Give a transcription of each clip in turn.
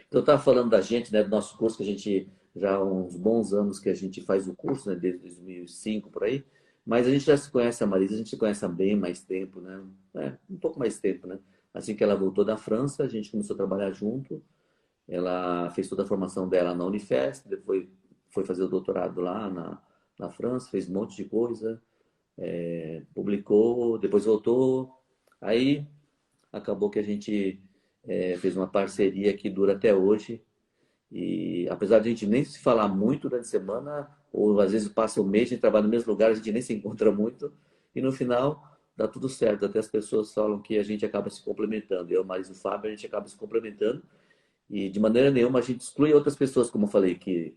Então, eu estava falando da gente, né, do nosso curso, que a gente já há uns bons anos que a gente faz o curso, né, desde 2005 por aí, mas a gente já se conhece a Marisa, a gente se conhece há bem mais tempo, né? Um pouco mais tempo, né? Assim que ela voltou da França, a gente começou a trabalhar junto. Ela fez toda a formação dela na Unifesp, depois foi fazer o doutorado lá na França, fez um monte de coisa, publicou, depois voltou. Aí acabou que a gente fez uma parceria que dura até hoje. E apesar de a gente nem se falar muito durante a semana, ou às vezes passa um mês, a gente trabalha no mesmo lugar, a gente nem se encontra muito, e no final dá tudo certo. Até as pessoas falam que a gente acaba se complementando. Eu, Marisa e o Fábio, a gente acaba se complementando. E de maneira nenhuma a gente exclui outras pessoas, como eu falei, que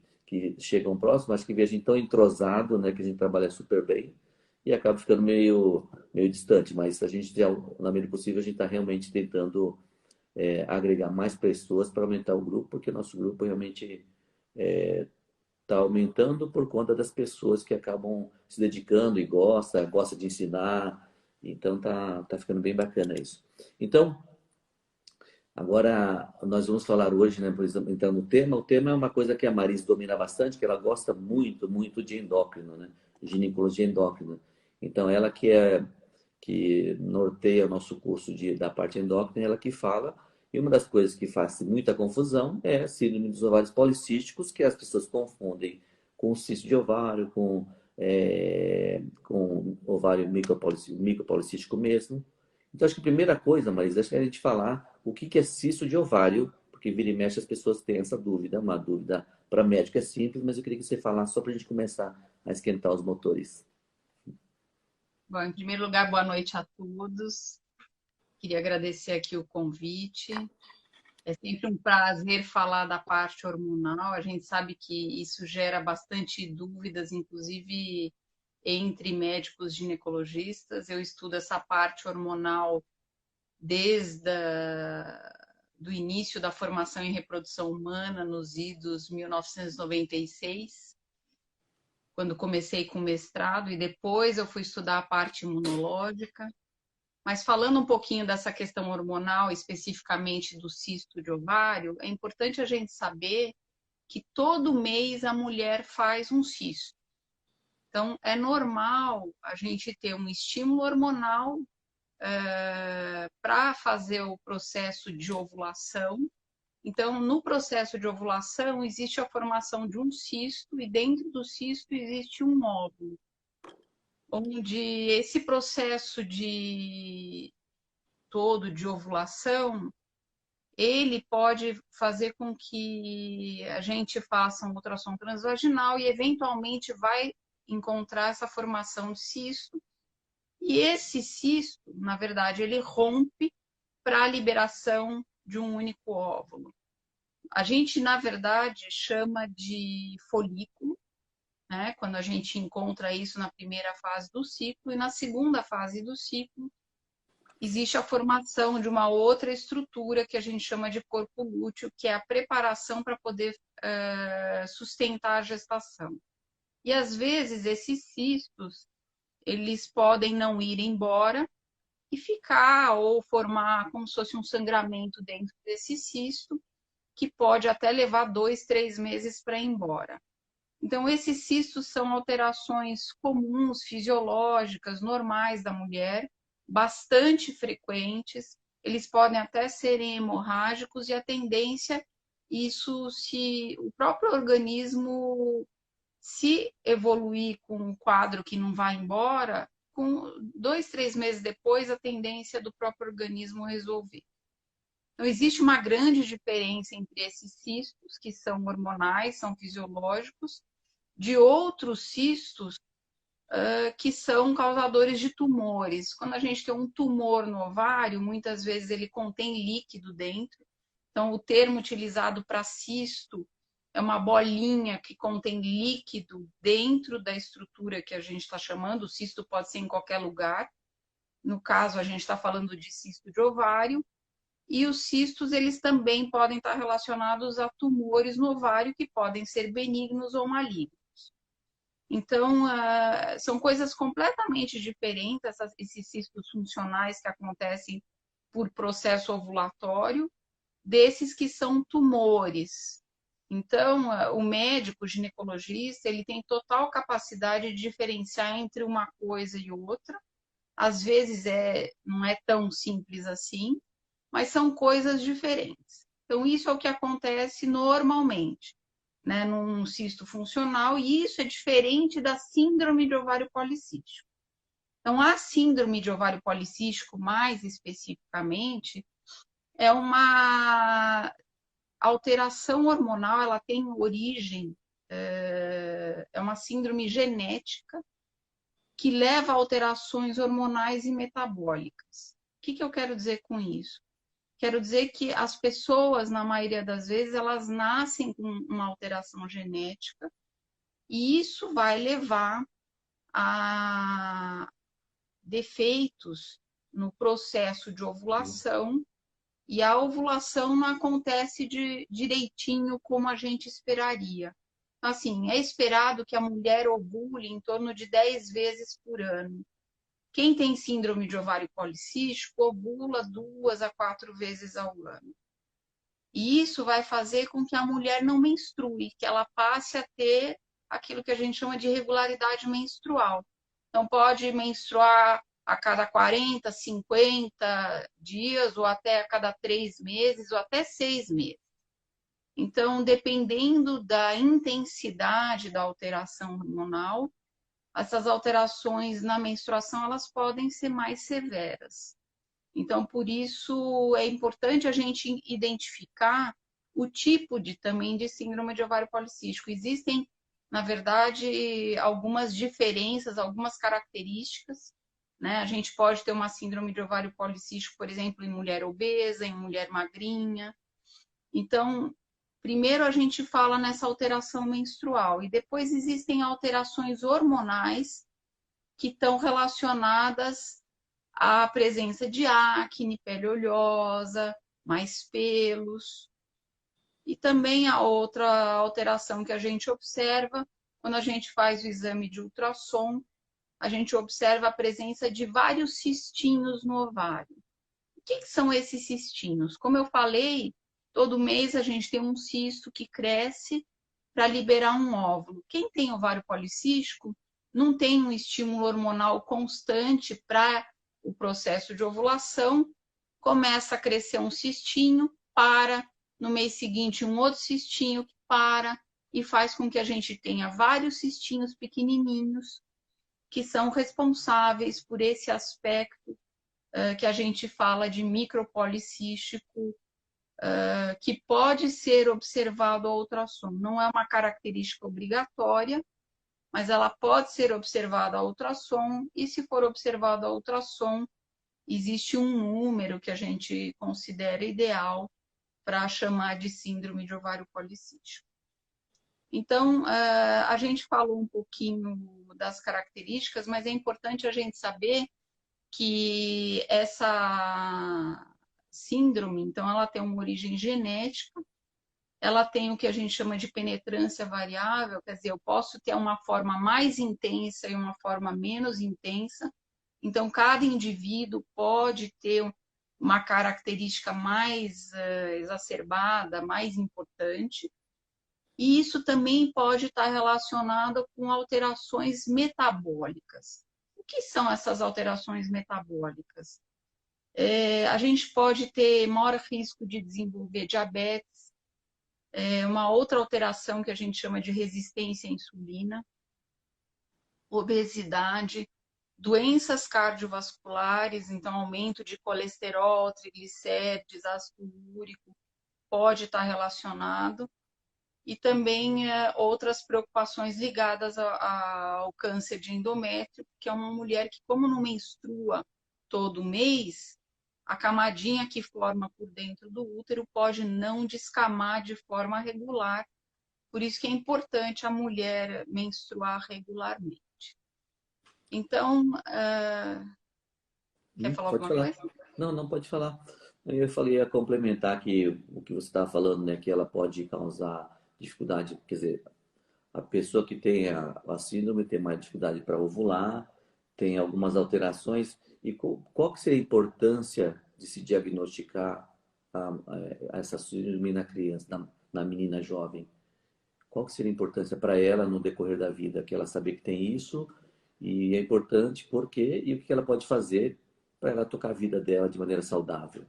chegam próximo, mas que vê a gente tão entrosado, né, que a gente trabalha super bem e acaba ficando meio distante. Mas a gente, na medida do possível, a gente está realmente tentando agregar mais pessoas para aumentar o grupo, porque o nosso grupo realmente está aumentando por conta das pessoas que acabam se dedicando e gosta de ensinar. Então tá ficando bem bacana isso. Então, agora, nós vamos falar hoje, né, por exemplo, entrar no tema. O tema é uma coisa que a Maris domina bastante, que ela gosta muito, muito de endócrino, né? Ginecologia endócrina. Então, ela que norteia o nosso curso da parte endócrina, ela que fala. E uma das coisas que faz muita confusão é a síndrome dos ovários policísticos, que as pessoas confundem com cisto de ovário, com ovário micropolicístico mesmo. Então, acho que a primeira coisa, Marisa, acho que é a gente falar o que é cisto de ovário, porque vira e mexe as pessoas têm essa dúvida. Uma dúvida para médico é simples, mas eu queria que você falasse só para a gente começar a esquentar os motores. Bom, em primeiro lugar, boa noite a todos. Queria agradecer aqui o convite. É sempre um prazer falar da parte hormonal. A gente sabe que isso gera bastante dúvidas, inclusive entre médicos ginecologistas. Eu estudo essa parte hormonal desde do início da formação em reprodução humana, nos idos 1996, quando comecei com mestrado, e depois eu fui estudar a parte imunológica. Mas falando um pouquinho dessa questão hormonal, especificamente do cisto de ovário, é importante a gente saber que todo mês a mulher faz um cisto. Então, é normal a gente ter um estímulo hormonal para fazer o processo de ovulação. Então, no processo de ovulação, existe a formação de um cisto e dentro do cisto existe um óvulo, onde esse processo de todo de ovulação, ele pode fazer com que a gente faça um ultrassom transvaginal e eventualmente vai encontrar essa formação de cisto. E esse cisto, na verdade, ele rompe para a liberação de um único óvulo. A gente, na verdade, chama de folículo, né? Quando a gente encontra isso na primeira fase do ciclo, e na segunda fase do ciclo, existe a formação de uma outra estrutura que a gente chama de corpo lúteo, que é a preparação para poder sustentar a gestação. E às vezes esses cistos, eles podem não ir embora e ficar ou formar como se fosse um sangramento dentro desse cisto, que pode até levar 2, 3 meses para ir embora. Então, esses cistos são alterações comuns, fisiológicas, normais da mulher, bastante frequentes. Eles podem até serem hemorrágicos e a tendência, isso se o próprio organismo se evoluir com um quadro que não vai embora, com 2, 3 meses depois, a tendência do próprio organismo resolver. Então, existe uma grande diferença entre esses cistos, que são hormonais, são fisiológicos, de outros cistos que são causadores de tumores. Quando a gente tem um tumor no ovário, muitas vezes ele contém líquido dentro. Então, o termo utilizado para cisto é uma bolinha que contém líquido dentro da estrutura que a gente está chamando. O cisto pode ser em qualquer lugar. No caso, a gente está falando de cisto de ovário. E os cistos, eles também podem estar relacionados a tumores no ovário, que podem ser benignos ou malignos. Então, são coisas completamente diferentes, esses cistos funcionais que acontecem por processo ovulatório desses que são tumores. Então, o médico ginecologista, ele tem total capacidade de diferenciar entre uma coisa e outra. Às vezes não é tão simples assim, mas são coisas diferentes. Então, isso é o que acontece normalmente, né, num cisto funcional, e isso é diferente da síndrome de ovário policístico. Então, a síndrome de ovário policístico, mais especificamente, é uma alteração hormonal, ela tem origem, é uma síndrome genética que leva a alterações hormonais e metabólicas. O que eu quero dizer com isso? Quero dizer que as pessoas, na maioria das vezes, elas nascem com uma alteração genética e isso vai levar a defeitos no processo de ovulação, e a ovulação não acontece direitinho como a gente esperaria. Assim, é esperado que a mulher ovule em torno de 10 vezes por ano. Quem tem síndrome de ovário policístico ovula 2 a 4 vezes ao ano. E isso vai fazer com que a mulher não menstrue, que ela passe a ter aquilo que a gente chama de irregularidade menstrual. Então, pode menstruar a cada 40, 50 dias, ou até a cada 3 meses, ou até 6 meses. Então, dependendo da intensidade da alteração hormonal, essas alterações na menstruação elas podem ser mais severas. Então, por isso é importante a gente identificar o tipo também de síndrome de ovário policístico. Existem, na verdade, algumas diferenças, algumas características, né? A gente pode ter uma síndrome de ovário policístico, por exemplo, em mulher obesa, em mulher magrinha. Então, primeiro a gente fala nessa alteração menstrual e depois existem alterações hormonais que estão relacionadas à presença de acne, pele oleosa, mais pelos. E também a outra alteração que a gente observa, quando a gente faz o exame de ultrassom, a gente observa a presença de vários cistinhos no ovário. O que são esses cistinhos? Como eu falei, todo mês a gente tem um cisto que cresce para liberar um óvulo. Quem tem ovário policístico não tem um estímulo hormonal constante para o processo de ovulação, começa a crescer um cistinho, para, no mês seguinte um outro cistinho que para, e faz com que a gente tenha vários cistinhos pequenininhos que são responsáveis por esse aspecto que a gente fala de micropolicístico, que pode ser observado ao ultrassom. Não é uma característica obrigatória, mas ela pode ser observada ao ultrassom, e se for observada ao ultrassom, existe um número que a gente considera ideal para chamar de síndrome de ovário policístico. Então, a gente falou um pouquinho das características, mas é importante a gente saber que essa síndrome, então, ela tem uma origem genética, ela tem o que a gente chama de penetrância variável, quer dizer, eu posso ter uma forma mais intensa e uma forma menos intensa. Então, cada indivíduo pode ter uma característica mais exacerbada, mais importante. E isso também pode estar relacionado com alterações metabólicas. O que são essas alterações metabólicas? A gente pode ter maior risco de desenvolver diabetes, uma outra alteração que a gente chama de resistência à insulina, obesidade, doenças cardiovasculares, então aumento de colesterol, triglicérides, ácido úrico pode estar relacionado, e também outras preocupações ligadas ao câncer de endométrio, que é uma mulher que, como não menstrua todo mês, a camadinha que forma por dentro do útero pode não descamar de forma regular, por isso que é importante a mulher menstruar regularmente. Então, quer falar Pode alguma falar. coisa? Não, não pode falar. Eu falei, ia complementar que o que você estava falando, né, que ela pode causar dificuldade, quer dizer, a pessoa que tem a síndrome tem mais dificuldade para ovular, tem algumas alterações. E qual que seria a importância de se diagnosticar essa síndrome na criança, na menina jovem? Qual que seria a importância para ela no decorrer da vida? Que ela saber que tem isso e é importante por quê e o que ela pode fazer para ela tocar a vida dela de maneira saudável.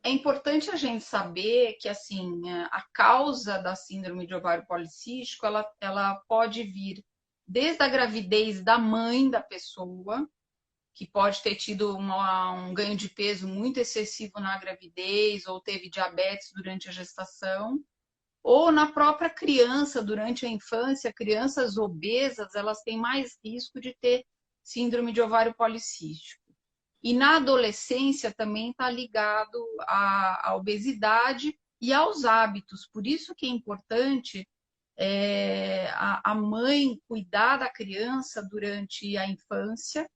É importante a gente saber que, assim, a causa da síndrome de ovário policístico, ela pode vir desde a gravidez da mãe da pessoa, que pode ter tido um ganho de peso muito excessivo na gravidez, ou teve diabetes durante a gestação, ou na própria criança, durante a infância, crianças obesas, elas têm mais risco de ter síndrome de ovário policístico. E na adolescência também está ligado à obesidade e aos hábitos. Por isso que é importante a mãe cuidar da criança durante a infância,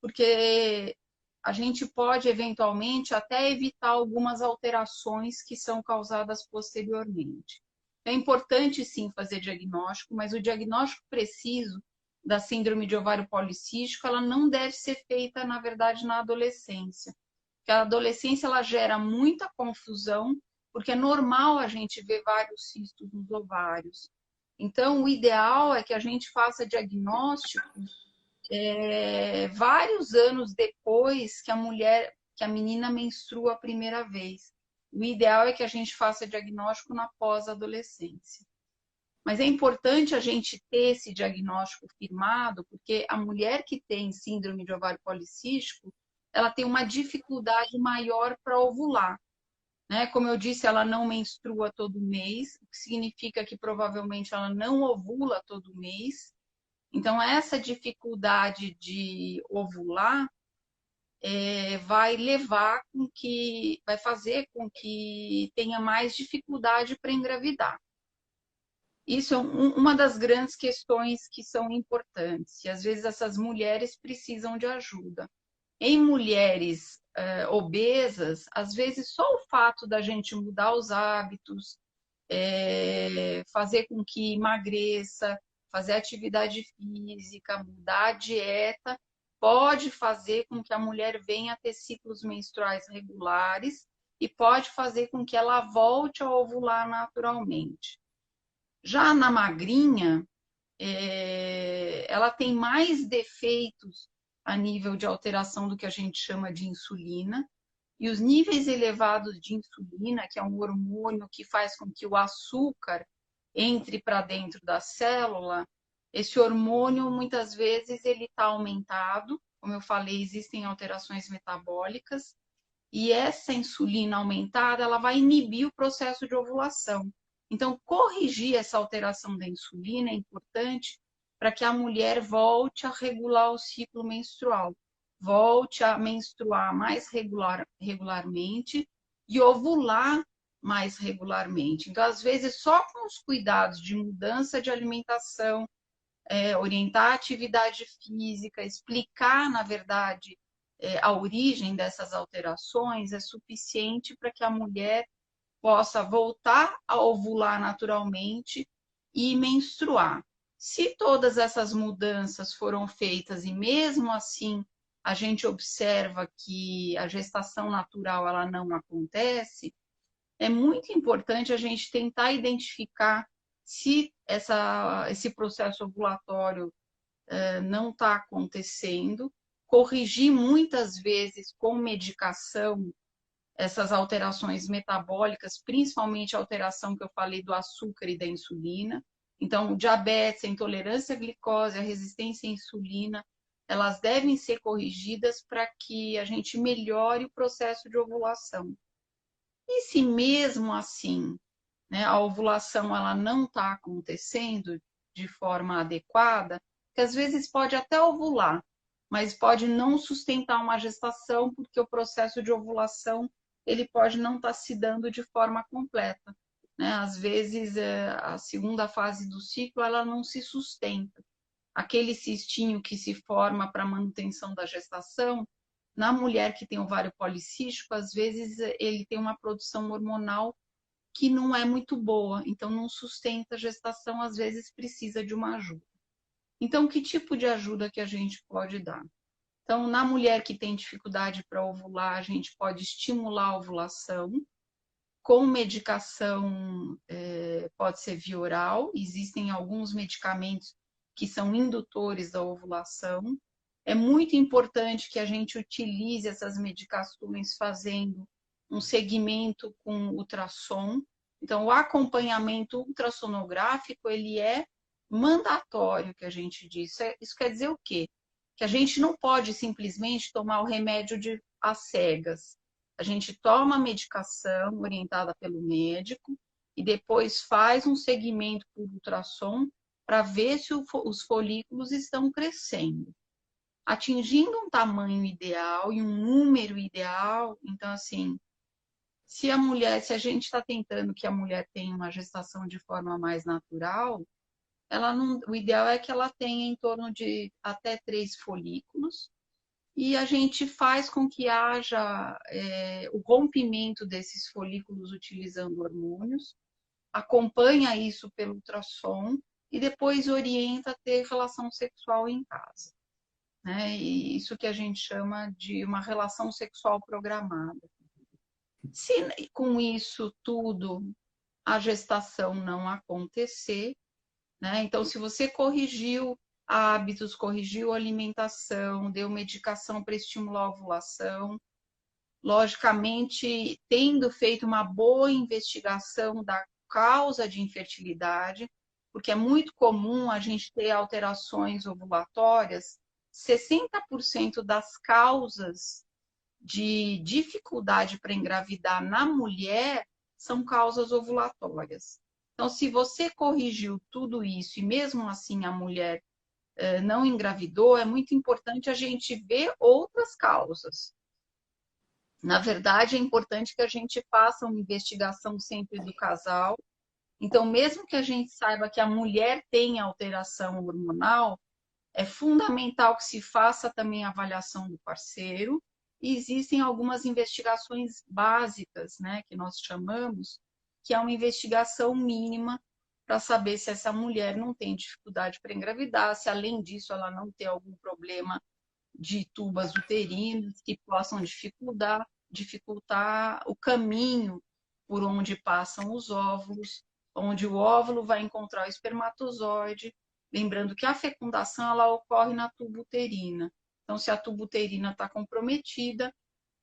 porque a gente pode eventualmente até evitar algumas alterações que são causadas posteriormente. É importante sim fazer diagnóstico, mas o diagnóstico preciso da síndrome de ovário policístico, ela não deve ser feita, na verdade, na adolescência. Porque a adolescência ela gera muita confusão, porque é normal a gente ver vários cistos nos ovários. Então, o ideal é que a gente faça diagnóstico vários anos depois que a menina menstrua a primeira vez. O ideal é que a gente faça diagnóstico na pós-adolescência. Mas é importante a gente ter esse diagnóstico firmado, porque a mulher que tem síndrome de ovário policístico, ela tem uma dificuldade maior para ovular. Né? Como eu disse, ela não menstrua todo mês, o que significa que provavelmente ela não ovula todo mês. Então, essa dificuldade de ovular vai fazer com que tenha mais dificuldade para engravidar. Isso é uma das grandes questões que são importantes. E às vezes essas mulheres precisam de ajuda. Em mulheres obesas, às vezes só o fato da gente mudar os hábitos, fazer com que emagreça, fazer atividade física, mudar a dieta, pode fazer com que a mulher venha a ter ciclos menstruais regulares e pode fazer com que ela volte a ovular naturalmente. Já na magrinha, ela tem mais defeitos a nível de alteração do que a gente chama de insulina. E os níveis elevados de insulina, que é um hormônio que faz com que o açúcar entre para dentro da célula, esse hormônio muitas vezes ele está aumentado. Como eu falei, existem alterações metabólicas. E essa insulina aumentada, ela vai inibir o processo de ovulação. Então, corrigir essa alteração da insulina é importante para que a mulher volte a regular o ciclo menstrual, volte a menstruar mais regularmente e ovular mais regularmente. Então, às vezes, só com os cuidados de mudança de alimentação, orientar a atividade física, explicar, na verdade, a origem dessas alterações é suficiente para que a mulher possa voltar a ovular naturalmente e menstruar. Se todas essas mudanças foram feitas e mesmo assim a gente observa que a gestação natural ela não acontece, é muito importante a gente tentar identificar se esse processo ovulatório não está acontecendo, corrigir muitas vezes com medicação essas alterações metabólicas, principalmente a alteração que eu falei do açúcar e da insulina. Então, o diabetes, a intolerância à glicose, a resistência à insulina, elas devem ser corrigidas para que a gente melhore o processo de ovulação. E se mesmo assim, né, a ovulação ela não está acontecendo de forma adequada, que às vezes pode até ovular, mas pode não sustentar uma gestação, porque o processo de ovulação ele pode não estar se dando de forma completa. Né? Às vezes, a segunda fase do ciclo ela não se sustenta. Aquele cistinho que se forma para a manutenção da gestação, na mulher que tem ovário policístico, às vezes ele tem uma produção hormonal que não é muito boa, então não sustenta a gestação, às vezes precisa de uma ajuda. Então, que tipo de ajuda que a gente pode dar? Então, na mulher que tem dificuldade para ovular, a gente pode estimular a ovulação. Com medicação, pode ser via oral. Existem alguns medicamentos que são indutores da ovulação. É muito importante que a gente utilize essas medicações fazendo um segmento com ultrassom. Então, o acompanhamento ultrassonográfico, ele é mandatório, que a gente diz. Isso quer dizer o quê? Que a gente não pode simplesmente tomar o remédio às cegas. A gente toma a medicação orientada pelo médico e depois faz um segmento por ultrassom para ver se os folículos estão crescendo. Atingindo um tamanho ideal e um número ideal, então assim, se a gente está tentando que a mulher tenha uma gestação de forma mais natural, o ideal é que ela tenha em torno de até 3 folículos, e a gente faz com que haja o rompimento desses folículos utilizando hormônios, acompanha isso pelo ultrassom e depois orienta a ter relação sexual em casa. Né? E isso que a gente chama de uma relação sexual programada. Se com isso tudo a gestação não acontecer, né? Então, se você corrigiu hábitos, corrigiu a alimentação, deu medicação para estimular a ovulação, logicamente, tendo feito uma boa investigação da causa de infertilidade, porque é muito comum a gente ter alterações ovulatórias, 60% das causas de dificuldade para engravidar na mulher são causas ovulatórias. Então, se você corrigiu tudo isso e mesmo assim a mulher não engravidou, é muito importante a gente ver outras causas. Na verdade, é importante que a gente faça uma investigação sempre do casal. Então, mesmo que a gente saiba que a mulher tem alteração hormonal, é fundamental que se faça também a avaliação do parceiro. E existem algumas investigações básicas, né, que nós chamamos, que é uma investigação mínima para saber se essa mulher não tem dificuldade para engravidar, se além disso ela não tem algum problema de tubas uterinas que possam dificultar o caminho por onde passam os óvulos, onde o óvulo vai encontrar o espermatozoide. Lembrando que a fecundação ela ocorre na tuba uterina. Então, se a tuba uterina está comprometida,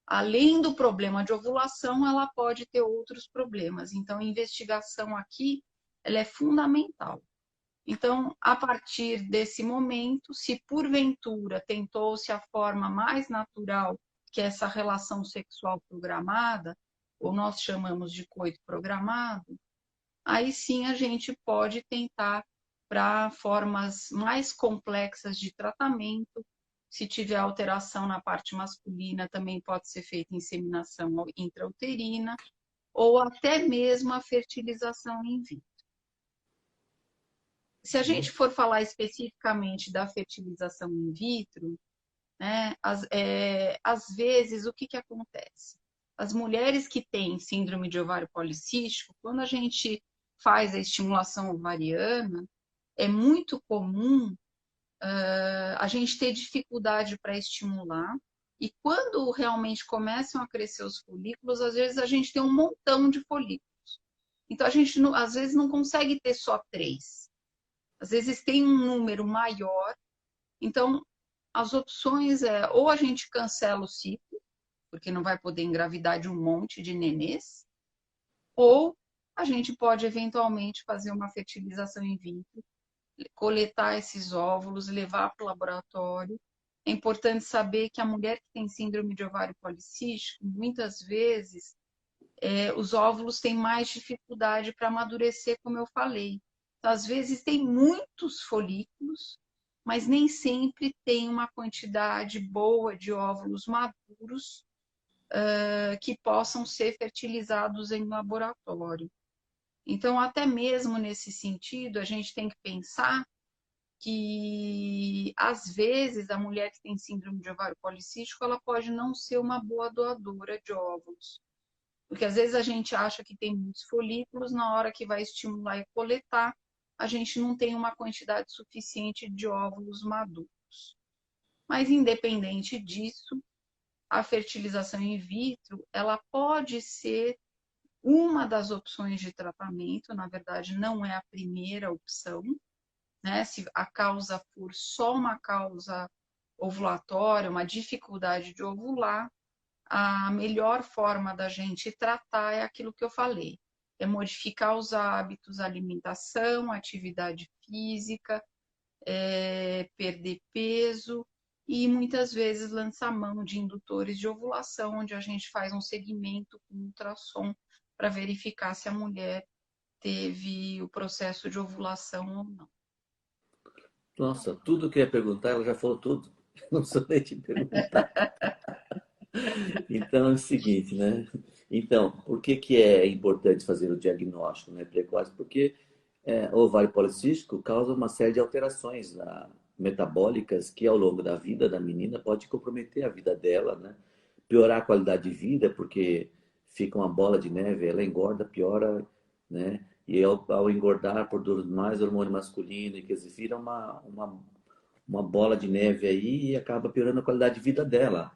além do problema de ovulação, ela pode ter outros problemas. Então, a investigação aqui ela é fundamental. Então, a partir desse momento, se porventura tentou-se a forma mais natural, que é essa relação sexual programada, ou nós chamamos de coito programado, aí sim a gente pode tentar para formas mais complexas de tratamento. Se tiver alteração na parte masculina, também pode ser feita inseminação intrauterina ou até mesmo a fertilização in vitro. Se a gente for falar especificamente da fertilização in vitro, né, às vezes, o que acontece? As mulheres que têm síndrome de ovário policístico, quando a gente faz a estimulação ovariana, é muito comum a gente ter dificuldade para estimular, e quando realmente começam a crescer os folículos, às vezes a gente tem um montão de folículos. Então, a gente, às vezes, não consegue ter só 3. Às vezes tem um número maior. Então, as opções ou a gente cancela o ciclo, porque não vai poder engravidar de um monte de nenês, ou a gente pode eventualmente fazer uma fertilização in vitro, coletar esses óvulos, levar para o laboratório. É importante saber que a mulher que tem síndrome de ovário policístico, muitas vezes, os óvulos têm mais dificuldade para amadurecer, como eu falei. Então, às vezes tem muitos folículos, mas nem sempre tem uma quantidade boa de óvulos maduros que possam ser fertilizados em laboratório. Então, até mesmo nesse sentido, a gente tem que pensar que, às vezes, a mulher que tem síndrome de ovário policístico, ela pode não ser uma boa doadora de óvulos. Porque, às vezes, a gente acha que tem muitos folículos, na hora que vai estimular e coletar, a gente não tem uma quantidade suficiente de óvulos maduros. Mas independente disso, a fertilização in vitro, ela pode ser uma das opções de tratamento, na verdade não é a primeira opção, né? Se a causa for só uma causa ovulatória, uma dificuldade de ovular, a melhor forma da gente tratar é aquilo que eu falei, é modificar os hábitos, alimentação, atividade física, perder peso e muitas vezes lançar mão de indutores de ovulação, onde a gente faz um segmento com ultrassom para verificar se a mulher teve o processo de ovulação ou não. Nossa, tudo que eu ia perguntar, ela já falou tudo. Não sou nem te perguntar. Então é o seguinte, né? Então, por que que é importante fazer o diagnóstico, né, precoce? Porque o ovário policístico causa uma série de alterações metabólicas que ao longo da vida da menina pode comprometer a vida dela, né? Piorar a qualidade de vida, porque fica uma bola de neve, ela engorda, piora, né? E ao engordar, produz mais hormônio masculino, quer dizer, vira uma bola de neve aí e acaba piorando a qualidade de vida dela.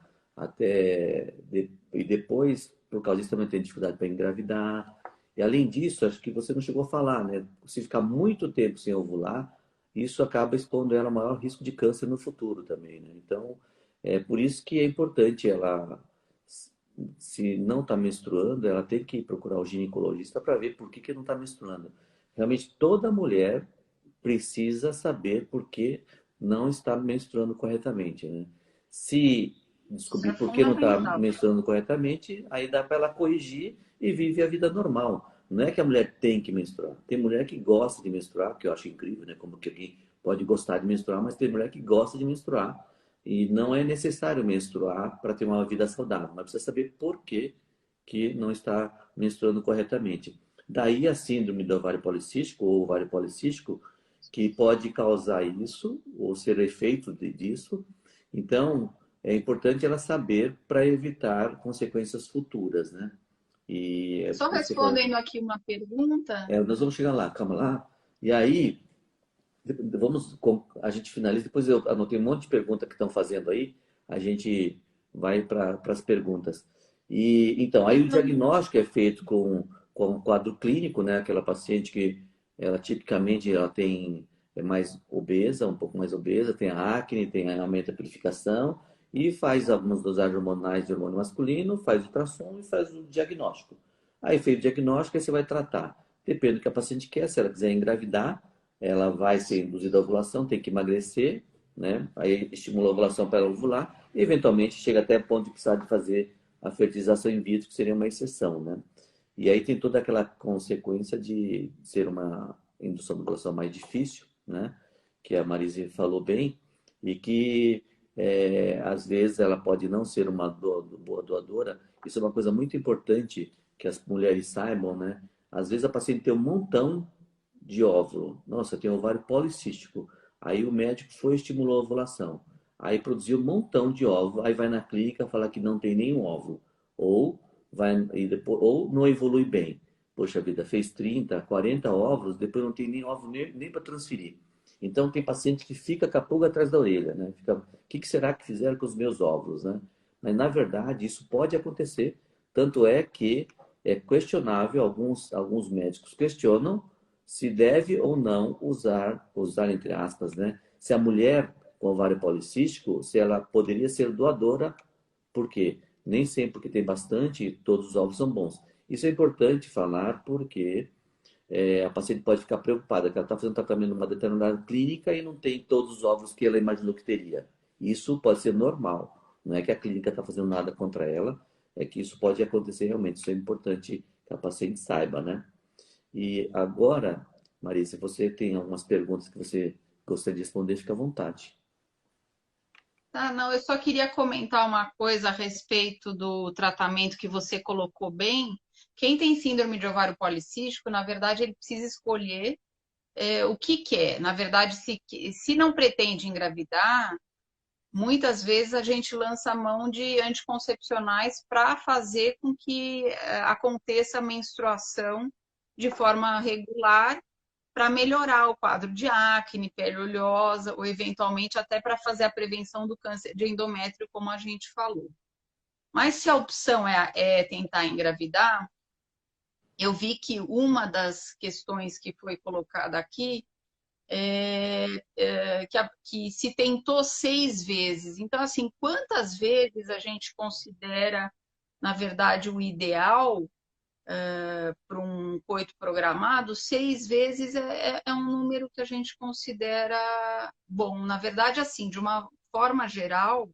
E depois, por causa disso, também tem dificuldade para engravidar. E além disso, acho que você não chegou a falar, né? Se ficar muito tempo sem ovular, isso acaba expondo ela a maior risco de câncer no futuro também, né? Então, é por isso que é importante ela, se não está menstruando, ela tem que procurar o ginecologista para ver por que que não está menstruando. Realmente, toda mulher precisa saber por que não está menstruando corretamente, né? Se Isso descobrir é por que não está fundamental. menstruando corretamente, aí dá para ela corrigir e vive a vida normal. Não é que a mulher tem que menstruar. Tem mulher que gosta de menstruar, que eu acho incrível, né? Como que alguém pode gostar de menstruar, mas tem mulher que gosta de menstruar. E não é necessário menstruar para ter uma vida saudável, mas precisa saber por que não está menstruando corretamente. Daí a síndrome do ovário policístico ou ovário policístico, que pode causar isso, ou ser efeito disso. Então, é importante ela saber para evitar consequências futuras, né? E é Só por isso que eu falo, respondendo aqui uma pergunta. nós vamos chegar lá, calma lá. E aí, a gente finaliza, depois eu anotei um monte de perguntas que estão fazendo aí, a gente vai para as perguntas. E então, aí o diagnóstico é feito com um quadro clínico, né? Aquela paciente que ela tipicamente ela tem é mais obesa, um pouco mais obesa, tem a acne, tem aumento da purificação e faz algumas dosagens hormonais de hormônio masculino, faz ultrassom e faz o diagnóstico. Aí feito o diagnóstico, aí você vai tratar. Depende do que a paciente quer, se ela quiser engravidar, ela vai ser induzida à ovulação, tem que emagrecer, né? Aí estimula a ovulação para ela ovular e eventualmente chega até o ponto de precisar de fazer a fertilização in vitro, que seria uma exceção, né? E aí tem toda aquela consequência de ser uma indução de ovulação mais difícil, né? Que a Marise falou bem e que às vezes ela pode não ser uma boa doadora. Isso é uma coisa muito importante que as mulheres saibam, né? Às vezes a paciente tem um montão de óvulo. Nossa, tem ovário policístico. Aí o médico foi e estimulou a ovulação. Aí produziu um montão de óvulo. Aí vai na clínica falar que não tem nenhum óvulo. Ou ou não evolui bem. Poxa vida, fez 30, 40 óvulos, depois não tem nem óvulo nem para transferir. Então tem paciente que fica com a pulga atrás da orelha, né? Fica, o que será que fizeram com os meus óvulos, né? Mas na verdade isso pode acontecer. Tanto é que é questionável, alguns médicos questionam se deve ou não usar entre aspas, né? Se a mulher com ovário policístico, se ela poderia ser doadora, por quê? Nem sempre porque tem bastante, todos os ovos são bons. Isso é importante falar porque a paciente pode ficar preocupada que ela está fazendo tratamento numa determinada clínica e não tem todos os ovos que ela imaginou que teria. Isso pode ser normal. Não é que a clínica está fazendo nada contra ela, é que isso pode acontecer realmente. Isso é importante que a paciente saiba, né? E agora, Maria, se você tem algumas perguntas que você gostaria de responder, fica à vontade. Ah, não, eu só queria comentar uma coisa a respeito do tratamento que você colocou bem. Quem tem síndrome de ovário policístico, na verdade, ele precisa escolher o que quer. Na verdade, se não pretende engravidar, muitas vezes a gente lança a mão de anticoncepcionais para fazer com que aconteça a menstruação de forma regular para melhorar o quadro de acne, pele oleosa, ou eventualmente até para fazer a prevenção do câncer de endométrio, como a gente falou. Mas se a opção é tentar engravidar, eu vi que uma das questões que foi colocada aqui que se tentou 6 vezes. Então, assim, quantas vezes a gente considera, na verdade, o ideal para um coito programado? 6 vezes é um número que a gente considera bom. Na verdade, assim, de uma forma geral,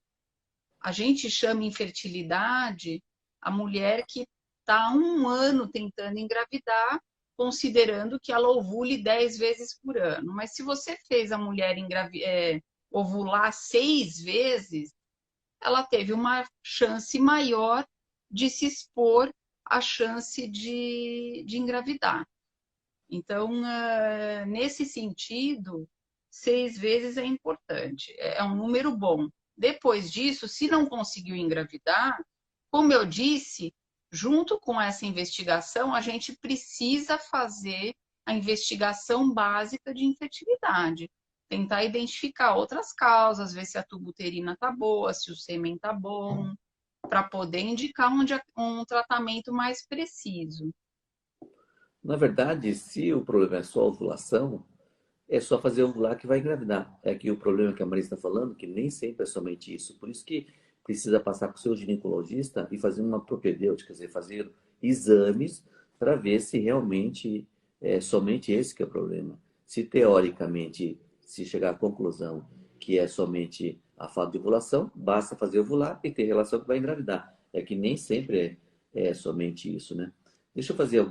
a gente chama infertilidade a mulher que está há um ano tentando engravidar, considerando que ela ovule 10 vezes por ano. Mas se você fez a mulher ovular 6 vezes, ela teve uma chance maior de se expor à chance de engravidar. Então, nesse sentido, 6 vezes é importante, é um número bom. Depois disso, se não conseguiu engravidar, como eu disse, junto com essa investigação, a gente precisa fazer a investigação básica de infertilidade. Tentar identificar outras causas, ver se a tuba uterina está boa, se o sêmen está bom, para poder indicar um tratamento mais preciso. Na verdade, se o problema é só a ovulação, é só fazer ovular que vai engravidar. É que o problema que a Maria está falando, que nem sempre é somente isso. Por isso que precisa passar com o seu ginecologista e fazer uma propedêutica, quer dizer, fazer exames para ver se realmente é somente esse que é o problema. Se teoricamente se chegar à conclusão que é somente a falta de ovulação, basta fazer ovular e ter relação que vai engravidar. É que nem sempre é somente isso, né? Deixa eu fazer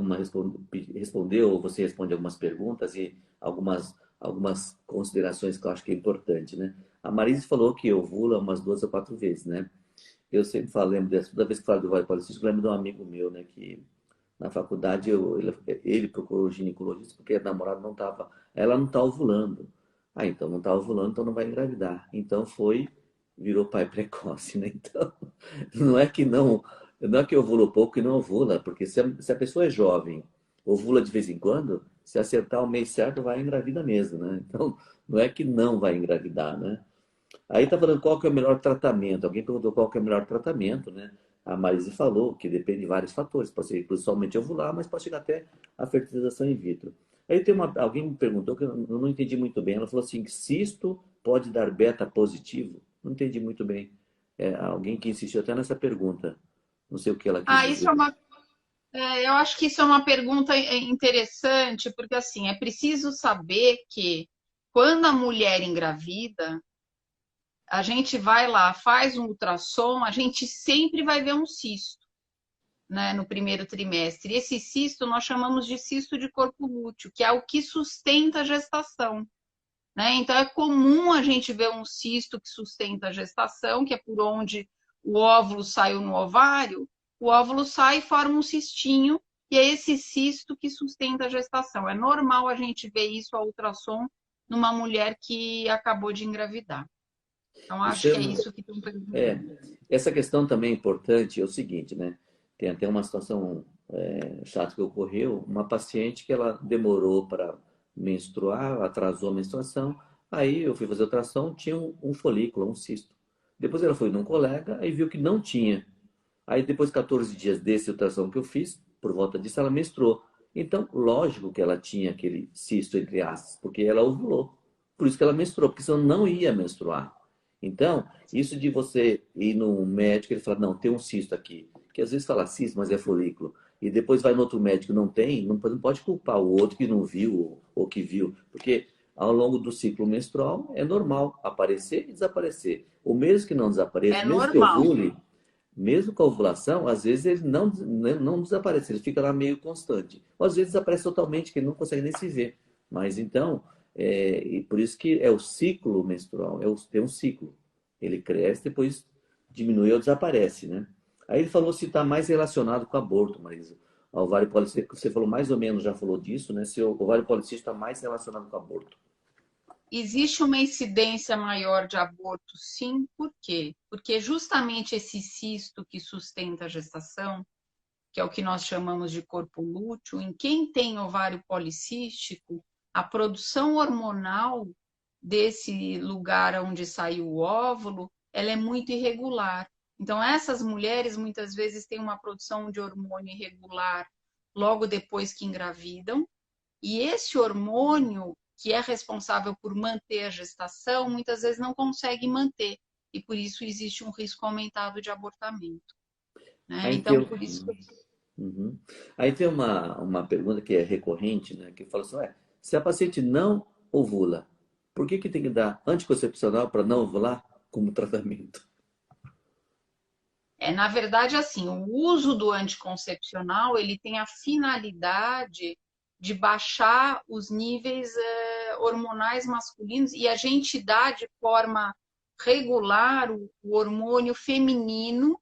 responder, ou você responde algumas perguntas e algumas considerações que eu acho que é importante, né? A Marise falou que ovula umas 2 ou 4 vezes, né? Eu sempre falo, lembro dessa, toda vez que falo do ovário policístico, eu lembro de um amigo meu, né? Que na faculdade ele procurou o ginecologista porque a namorada não estava, ela não está ovulando. Ah, então não está ovulando, então não vai engravidar. Então virou pai precoce, né? Então, não é que não é que ovula pouco e não ovula, porque se a pessoa é jovem, ovula de vez em quando, se acertar o mês certo, vai engravida mesmo, né? Então, não é que não vai engravidar, né? Aí tá falando qual que é o melhor tratamento. Alguém perguntou qual que é o melhor tratamento, né? A Marise falou que depende de vários fatores. Pode ser somente ovular, mas pode chegar até a fertilização in vitro. Aí alguém me perguntou que eu não entendi muito bem. Ela falou assim, cisto pode dar beta positivo? Não entendi muito bem. É, alguém que insistiu até nessa pergunta. Não sei o que ela quis Ah, isso é dizer. uma eu acho que isso é uma pergunta interessante, porque assim, é preciso saber que quando a mulher engravida, a gente vai lá, faz um ultrassom, a gente sempre vai ver um cisto, né, no primeiro trimestre. Esse cisto nós chamamos de cisto de corpo lúteo, que é o que sustenta a gestação, né? Então é comum a gente ver um cisto que sustenta a gestação, que é por onde o óvulo saiu no ovário, o óvulo sai e forma um cistinho, e é esse cisto que sustenta a gestação. É normal a gente ver isso a ultrassom numa mulher que acabou de engravidar. Então, Isso acho é, que é isso que estão é, perguntando. essa questão também é importante, é o seguinte, né? Tem até uma situação chata que ocorreu, uma paciente que ela demorou para menstruar, atrasou a menstruação, aí eu fui fazer ultrassom, tinha um folículo, um cisto. Depois ela foi num colega e viu que não tinha. Aí depois de 14 dias desse ultrassom que eu fiz, por volta disso, ela menstruou. Então, lógico que ela tinha aquele cisto, entre aspas, porque ela ovulou. Por isso que ela menstruou, porque senão não ia menstruar. Então, isso de você ir no médico, ele fala, não, tem um cisto aqui. Que às vezes fala cisto, mas é folículo. E depois vai no outro médico, não tem, não pode culpar o outro que não viu ou que viu. Porque ao longo do ciclo menstrual é normal aparecer e desaparecer. O mesmo que não desapareça, É mesmo que normal. ovule, mesmo com a ovulação, às vezes ele não desaparece, ele fica lá meio constante. Ou às vezes desaparece totalmente, que ele não consegue nem se ver. Mas então, e por isso que é o ciclo menstrual, tem um ciclo. Ele cresce, depois diminui ou desaparece, né? Aí ele falou se está mais relacionado com aborto, Marisa. O ovário policístico, você falou mais ou menos, já falou disso, né? Se o ovário policístico está mais relacionado com aborto. Existe uma incidência maior de aborto, sim. Por quê? Porque justamente esse cisto que sustenta a gestação, que é o que nós chamamos de corpo lúteo, em quem tem ovário policístico, a produção hormonal desse lugar onde saiu o óvulo, ela é muito irregular. Então, essas mulheres muitas vezes têm uma produção de hormônio irregular logo depois que engravidam, e esse hormônio, que é responsável por manter a gestação, muitas vezes não consegue manter, e por isso existe um risco aumentado de abortamento. Né? Aí tem, Então, por isso. uhum. Aí tem uma pergunta que é recorrente, né? Que fala assim, ué, se a paciente não ovula, por que tem que dar anticoncepcional para não ovular como tratamento? Na verdade, assim, o uso do anticoncepcional, ele tem a finalidade de baixar os níveis hormonais masculinos e a gente dá de forma regular o hormônio feminino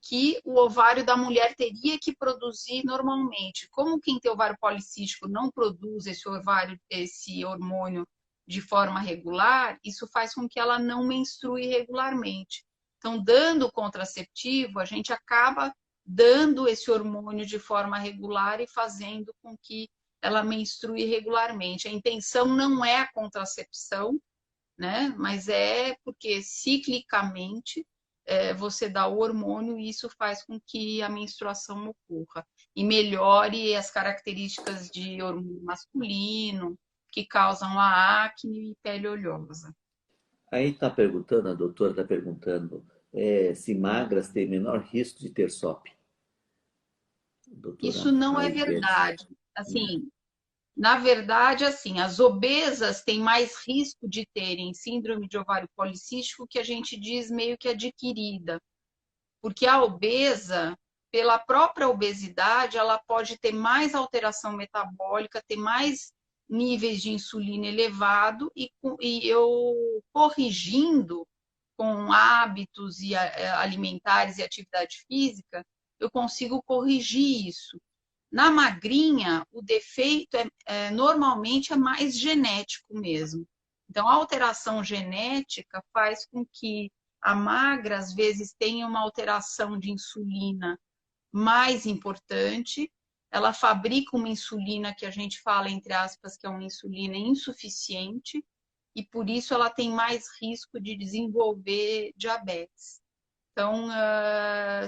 que o ovário da mulher teria que produzir normalmente. Como quem tem ovário policístico não produz esse hormônio de forma regular, isso faz com que ela não menstrue regularmente. Então, dando o contraceptivo, a gente acaba dando esse hormônio de forma regular e fazendo com que ela menstrue regularmente. A intenção não é a contracepção, né? Mas é porque ciclicamente você dá o hormônio e isso faz com que a menstruação ocorra e melhore as características de hormônio masculino que causam a acne e pele oleosa. Aí está perguntando, a doutora está perguntando, se magras têm menor risco de ter SOP. Doutora Isso não é Mari Guedes. verdade. Assim, na verdade, assim, as obesas têm mais risco de terem síndrome de ovário policístico que a gente diz meio que adquirida. Porque a obesa, pela própria obesidade, ela pode ter mais alteração metabólica, ter mais níveis de insulina elevado e eu corrigindo com hábitos alimentares e atividade física, eu consigo corrigir isso. Na magrinha, o defeito normalmente é mais genético mesmo. Então, a alteração genética faz com que a magra, às vezes, tenha uma alteração de insulina mais importante. Ela fabrica uma insulina que a gente fala, entre aspas, que é uma insulina insuficiente, e por isso ela tem mais risco de desenvolver diabetes. Então,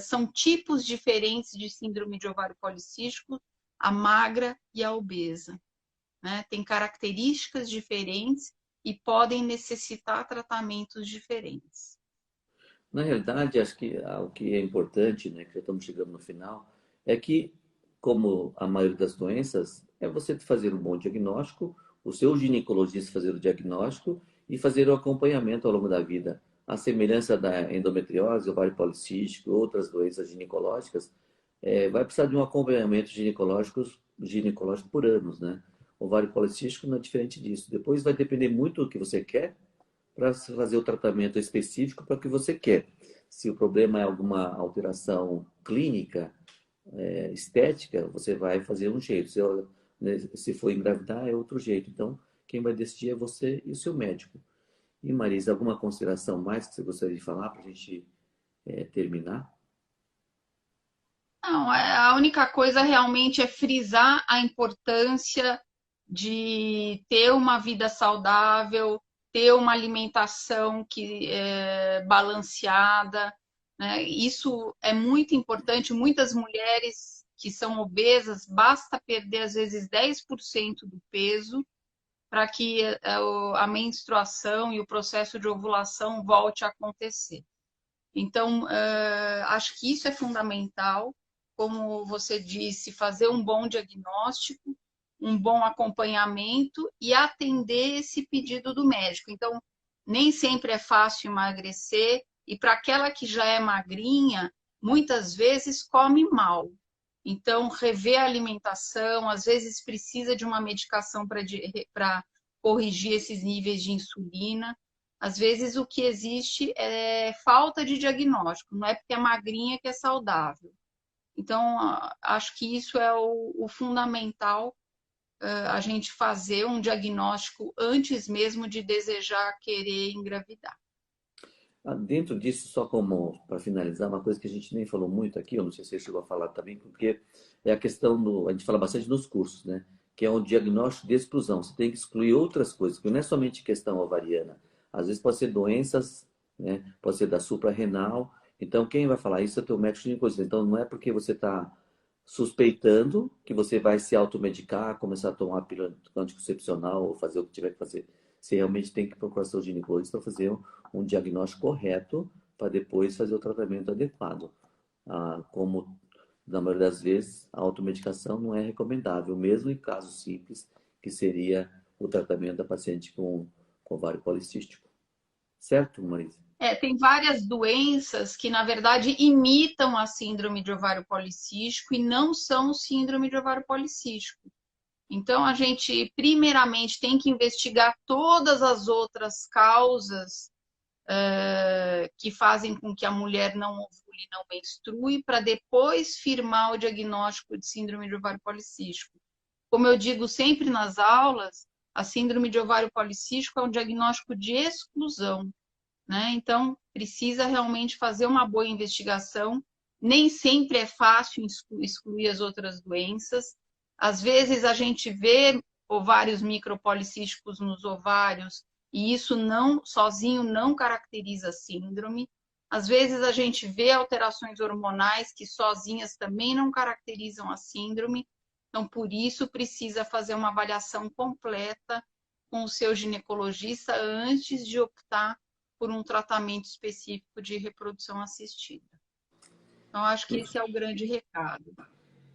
são tipos diferentes de síndrome de ovário policístico, a magra e a obesa. Né? Tem características diferentes e podem necessitar tratamentos diferentes. Na realidade, acho que o que é importante, né, que já estamos chegando no final, é que, como a maioria das doenças, é você fazer um bom diagnóstico, o seu ginecologista fazer o diagnóstico e fazer o acompanhamento ao longo da vida. A semelhança da endometriose, ovário policístico, outras doenças ginecológicas, vai precisar de um acompanhamento ginecológico por anos, né? O ovário policístico não é diferente disso. Depois vai depender muito do que você quer para fazer o tratamento específico para o que você quer. Se o problema é alguma alteração clínica, estética, você vai fazer um jeito. Se for engravidar, é outro jeito. Então, quem vai decidir é você e o seu médico. E Marisa, alguma consideração mais que você gostaria de falar para a gente terminar? Não, a única coisa realmente é frisar a importância de ter uma vida saudável, ter uma alimentação que é balanceada, né? Isso é muito importante. Muitas mulheres que são obesas, basta perder às vezes 10% do peso para que a menstruação e o processo de ovulação volte a acontecer. Então, acho que isso é fundamental, como você disse, fazer um bom diagnóstico, um bom acompanhamento e atender esse pedido do médico. Então, nem sempre é fácil emagrecer, e para aquela que já é magrinha, muitas vezes come mal. Então, rever a alimentação, às vezes precisa de uma medicação para corrigir esses níveis de insulina. Às vezes o que existe é falta de diagnóstico, não é porque é magrinha que é saudável. Então, acho que isso é o fundamental, a gente fazer um diagnóstico antes mesmo de desejar querer engravidar. Dentro disso, só como para finalizar, uma coisa que a gente nem falou muito aqui, eu não sei se você chegou a falar também, porque é a questão a gente fala bastante nos cursos, né? que é um diagnóstico de exclusão. Você tem que excluir outras coisas, porque não é somente questão ovariana. Às vezes pode ser doenças, né? Pode ser da suprarrenal. Então, quem vai falar isso é o teu médico ginecologista. Então, não é porque você está suspeitando que você vai se automedicar, começar a tomar pílula anticoncepcional ou fazer o que tiver que fazer. Você realmente tem que procurar seu ginecologista para fazer um diagnóstico correto para depois fazer o tratamento adequado. Como na maioria das vezes, a automedicação não é recomendável, mesmo em casos simples, que seria o tratamento da paciente com ovário policístico. Certo, Marisa? Tem várias doenças que, na verdade, imitam a síndrome de ovário policístico e não são síndrome de ovário policístico. Então, a gente, primeiramente, tem que investigar todas as outras causas que fazem com que a mulher não ovule, não menstrue, para depois firmar o diagnóstico de síndrome de ovário policístico. Como eu digo sempre nas aulas, a síndrome de ovário policístico é um diagnóstico de exclusão, né? Então, precisa realmente fazer uma boa investigação. Nem sempre é fácil excluir as outras doenças. Às vezes a gente vê ovários micropolicísticos nos ovários e isso não sozinho não caracteriza a síndrome. Às vezes a gente vê alterações hormonais que sozinhas também não caracterizam a síndrome. Então, por isso precisa fazer uma avaliação completa com o seu ginecologista antes de optar por um tratamento específico de reprodução assistida. Então, acho que esse é o grande recado.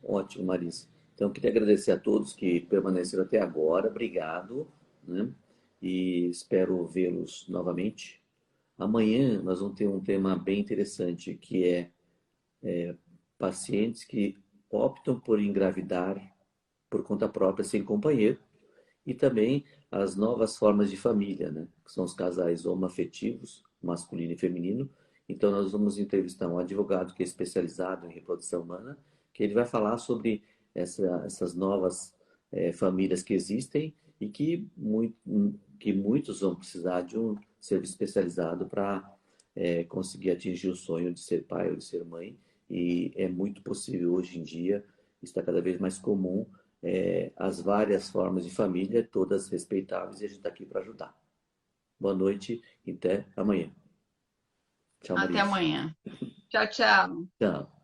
Ótimo, Marisa. Então, queria agradecer a todos que permaneceram até agora. Obrigado, né? E espero vê-los novamente. Amanhã nós vamos ter um tema bem interessante, que é pacientes que optam por engravidar por conta própria, sem companheiro, e também as novas formas de família, né? Que são os casais homoafetivos, masculino e feminino. Então, nós vamos entrevistar um advogado que é especializado em reprodução humana, que ele vai falar sobre essas novas famílias que existem e que muitos vão precisar de um serviço especializado para conseguir atingir o sonho de ser pai ou de ser mãe. E é muito possível hoje em dia, está cada vez mais comum, as várias formas de família, todas respeitáveis, e a gente está aqui para ajudar. Boa noite e até amanhã. Tchau, Até Marisa. amanhã. Tchau, tchau. Tchau.